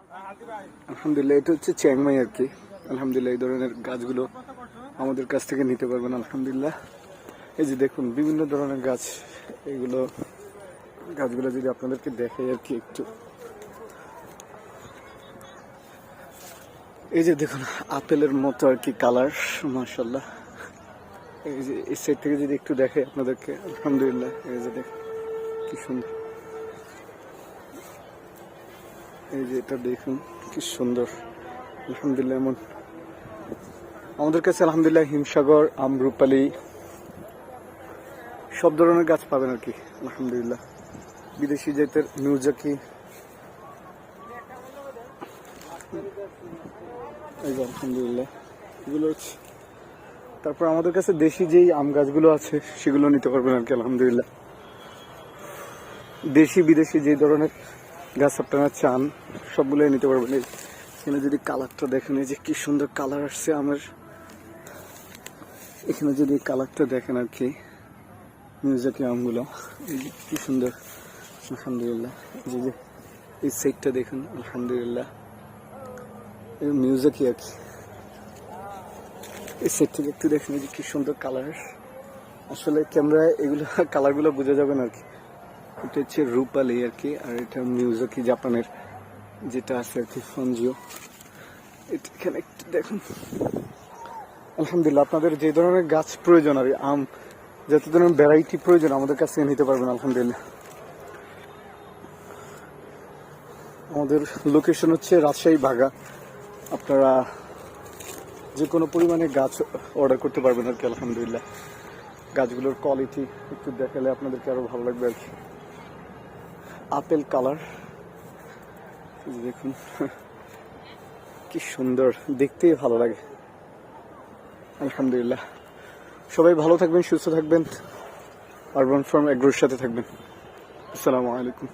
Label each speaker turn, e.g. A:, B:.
A: আলহামদুলিল্লাহ, এটা হচ্ছে চ্যাংমাই আর কি। আলহামদুলিল্লাহ, এই ধরনের গাছগুলো আমাদের কাছ থেকে নিতে পারবেন আলহামদুলিল্লাহ। এই যে দেখুন বিভিন্ন ধরনের গাছ, এগুলো গাছগুলো যদি আপনাদেরকে দেখাই আর কি একটু, এই যে দেখুন আপেলের মতো আর কি কালার, মাশাআল্লাহ। এই যে এই সাইড থেকে যদি একটু দেখাই আপনাদেরকে, আলহামদুলিল্লাহ এই যে দেখুন কি সুন্দর, এই যে এটা দেখুন কি সুন্দর আলহামদুলিল্লাহ। এমন আমাদের কাছে আলহামদুলিল্লাহ হিমসাগর, আমরুপালি সব ধরনের গাছ পাবেন আর কি আলহামদুলিল্লাহ। বিদেশি জাতের মিউজাকি, এই যে আলহামদুলিল্লাহ এগুলো হচ্ছে। তারপর আমাদের কাছে দেশি যেই আম গাছগুলো আছে সেগুলো নিতে পারবেন আর কি আলহামদুলিল্লাহ। দেশি বিদেশি যে ধরনের গাছ আপনারা চান সবগুলোই নিতে পারবেন। এখানে যদি কালারটা দেখেন, এই যে কি সুন্দর কালার আসছে আমের, এখানে যদি কালারটা দেখেন আর কি, মিউজাকি আমগুলো এই যে কি সুন্দর আলহামদুলিল্লাহ। এই যে এই সাইডটা দেখুন আলহামদুলিল্লাহ, মিউজাকি আর কি। এই সাইড থেকে একটু দেখেন, এই যে কি সুন্দর কালার, আসলে ক্যামেরায় এগুলো কালারগুলো বোঝা যাবে না আর কি। এটা হচ্ছে রূপালি আর কি, আর এটা মিউজাকি জাপানের যেটা আছে আর কি, ফনজিও। এখানে একটু দেখুন আলহামদুলিল্লাহ, আপনাদের যে ধরনের গাছ প্রয়োজন আর আম যত ধরনের ভ্যারাইটি প্রয়োজন আমাদের কাছে নিতে পারবেন আলহামদুলিল্লাহ। আমাদের লোকেশন হচ্ছে রাজশাহী বাগা। আপনারা যে কোনো পরিমাণে গাছ অর্ডার করতে পারবেন আর কি আলহামদুলিল্লাহ। গাছগুলোর কোয়ালিটি একটু দেখালে আপনাদেরকে আরো ভালো লাগবে আর কি। আপেল কালার দেখুন কি সুন্দর, দেখতেই ভালো লাগে আলহামদুলিল্লাহ। সবাই ভালো থাকবেন, সুস্থ থাকবেন, আরবান ফার্ম এগ্রোর সাথে থাকবেন। আসসালামু আলাইকুম।